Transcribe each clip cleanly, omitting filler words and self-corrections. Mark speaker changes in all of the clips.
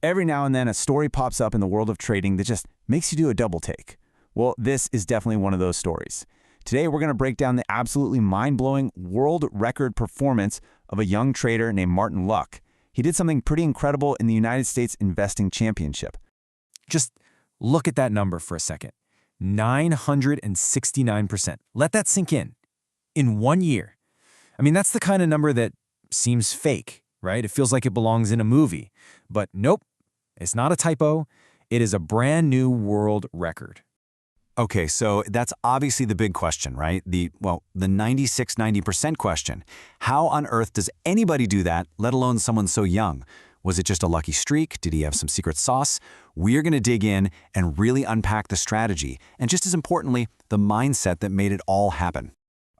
Speaker 1: Every now and then, a story pops up in the world of trading that just makes you do a double take. Well, this is definitely one of those stories. Today, we're going to break down the absolutely mind-blowing world record performance of a young trader named Martin Luk. He did something pretty incredible in the United States Investing Championship.
Speaker 2: Just look at that number for a second. 969%. Let that sink in. In 1 year. I mean, that's the kind of number that seems fake, right? It feels like it belongs in a movie. But nope, it's not a typo. It is a brand new world record.
Speaker 3: Okay, so that's obviously the big question, right? The 90% question. How on earth does anybody do that, let alone someone so young? Was it just a lucky streak? Did he have some secret sauce? We're going to dig in and really unpack the strategy, and just as importantly, the mindset that made it all happen.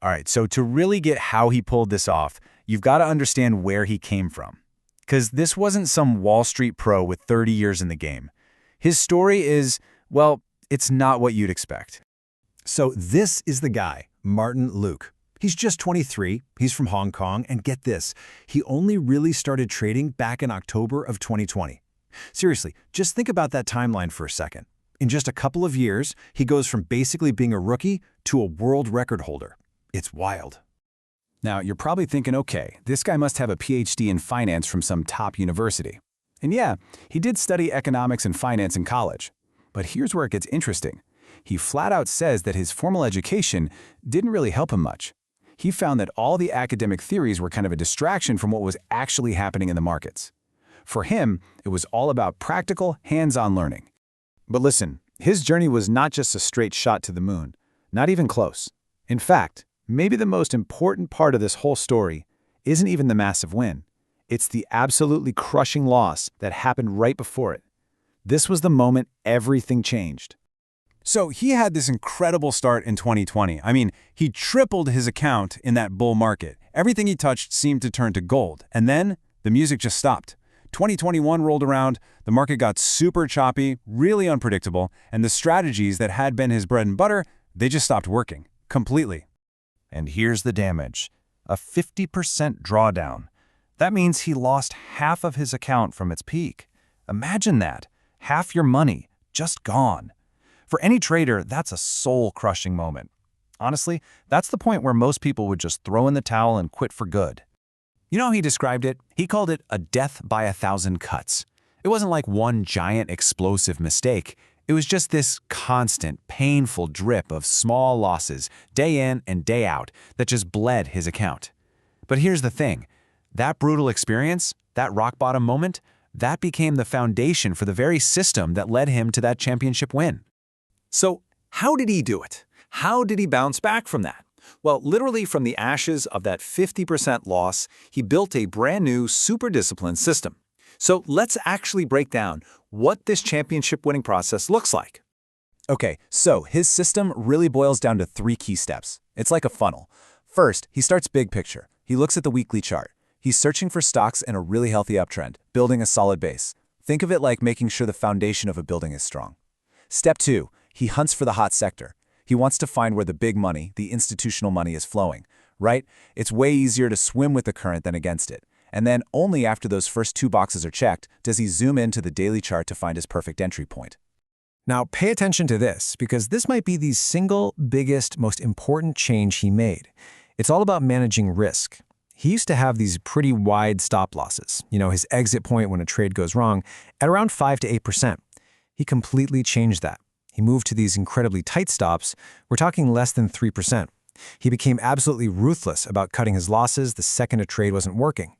Speaker 1: All right, so to really get how he pulled this off, you've got to understand where he came from. Because this wasn't some Wall Street pro with 30 years in the game. His story is, well, it's not what you'd expect.
Speaker 4: So this is the guy, Martin Luk. He's just 23, he's from Hong Kong, and get this, he only really started trading back in October of 2020. Seriously, just think about that timeline for a second. In just a couple of years, he goes from basically being a rookie to a world record holder. It's wild.
Speaker 1: Now, you're probably thinking, okay, this guy must have a PhD in finance from some top university. And yeah, he did study economics and finance in college. But here's where it gets interesting. He flat out says that his formal education didn't really help him much. He found that all the academic theories were kind of a distraction from what was actually happening in the markets. For him, it was all about practical, hands-on learning. But listen, his journey was not just a straight shot to the moon. Not even close. In fact, maybe the most important part of this whole story isn't even the massive win. It's the absolutely crushing loss that happened right before it. This was the moment everything changed. So he had this incredible start in 2020. I mean, he tripled his account in that bull market. Everything he touched seemed to turn to gold. And then the music just stopped. 2021 rolled around, the market got super choppy, really unpredictable, and the strategies that had been his bread and butter, they just stopped working. Completely.
Speaker 5: And here's the damage. A 50% drawdown. That means he lost half of his account from its peak. Imagine that. Half your money, just gone. For any trader, that's a soul-crushing moment. Honestly, that's the point where most people would just throw in the towel and quit for good.
Speaker 2: You know how he described it? He called it a death by 1,000 cuts. It wasn't like one giant explosive mistake. It was just this constant, painful drip of small losses, day in and day out, that just bled his account. But here's the thing. That brutal experience, that rock-bottom moment, that became the foundation for the very system that led him to that championship win.
Speaker 4: So how did he do it? How did he bounce back from that? Well, literally from the ashes of that 50% loss, he built a brand new, super disciplined system. So let's actually break down what this championship winning process looks like.
Speaker 1: Okay, so his system really boils down to 3 key steps. It's like a funnel. First, he starts big picture. He looks at the weekly chart. He's searching for stocks in a really healthy uptrend, building a solid base. Think of it like making sure the foundation of a building is strong. Step 2, he hunts for the hot sector. He wants to find where the big money, the institutional money, is flowing, right? It's way easier to swim with the current than against it. And then only after those first 2 boxes are checked does he zoom into the daily chart to find his perfect entry point.
Speaker 6: Now, pay attention to this, because this might be the single biggest, most important change he made. It's all about managing risk. He used to have these pretty wide stop losses, his exit point when a trade goes wrong, at around 5 to 8%. He completely changed that. He moved to these incredibly tight stops. We're talking less than 3%. He became absolutely ruthless about cutting his losses the second a trade wasn't working.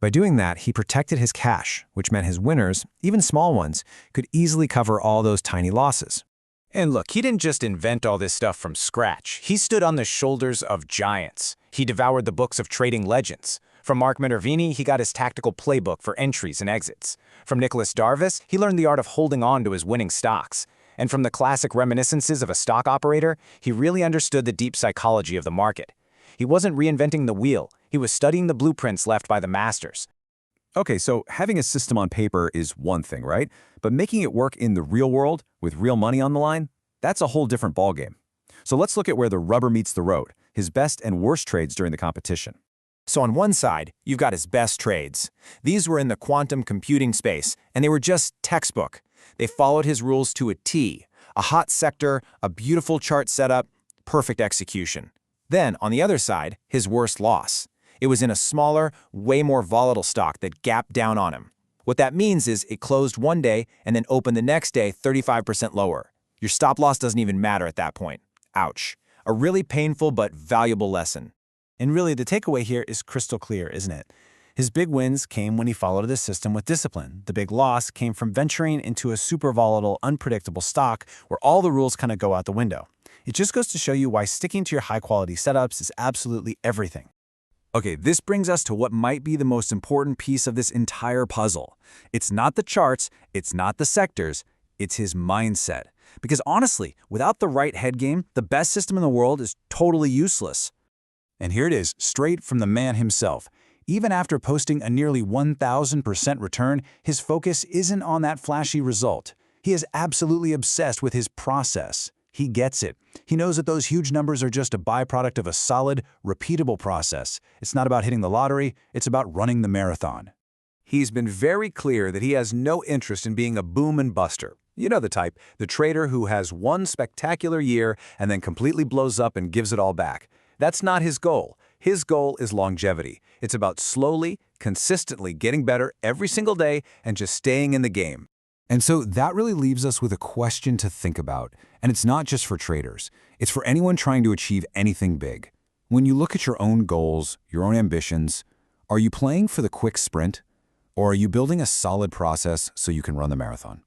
Speaker 6: By doing that, he protected his cash, which meant his winners, even small ones, could easily cover all those tiny losses.
Speaker 2: And look, he didn't just invent all this stuff from scratch. He stood on the shoulders of giants. He devoured the books of trading legends. From Mark Minervini, he got his tactical playbook for entries and exits. From Nicholas Darvis, he learned the art of holding on to his winning stocks. And from the classic reminiscences of a stock operator, he really understood the deep psychology of the market. He wasn't reinventing the wheel. He was studying the blueprints left by the masters.
Speaker 1: Okay, so having a system on paper is one thing, right? But making it work in the real world with real money on the line, that's a whole different ballgame. So let's look at where the rubber meets the road, his best and worst trades during the competition.
Speaker 2: So on one side, you've got his best trades. These were in the quantum computing space, and they were just textbook. They followed his rules to a T. A hot sector, a beautiful chart setup, perfect execution. Then, on the other side, his worst loss. It was in a smaller, way more volatile stock that gapped down on him. What that means is it closed one day and then opened the next day 35% lower. Your stop loss doesn't even matter at that point. Ouch. A really painful but valuable lesson.
Speaker 1: And really, the takeaway here is crystal clear, isn't it? His big wins came when he followed the system with discipline. The big loss came from venturing into a super volatile, unpredictable stock where all the rules kind of go out the window. It just goes to show you why sticking to your high-quality setups is absolutely everything. Okay, this brings us to what might be the most important piece of this entire puzzle. It's not the charts, it's not the sectors, it's his mindset. Because honestly, without the right head game, the best system in the world is totally useless. And here it is, straight from the man himself. Even after posting a nearly 1,000% return, his focus isn't on that flashy result. He is absolutely obsessed with his process. He gets it. He knows that those huge numbers are just a byproduct of a solid, repeatable process. It's not about hitting the lottery, it's about running the marathon. He's been very clear that he has no interest in being a boom and buster. You know the type, the trader who has one spectacular year and then completely blows up and gives it all back. That's not his goal. His goal is longevity. It's about slowly, consistently getting better every single day and just staying in the game. And so that really leaves us with a question to think about. And it's not just for traders. It's for anyone trying to achieve anything big. When you look at your own goals, your own ambitions, are you playing for the quick sprint? Or are you building a solid process so you can run the marathon?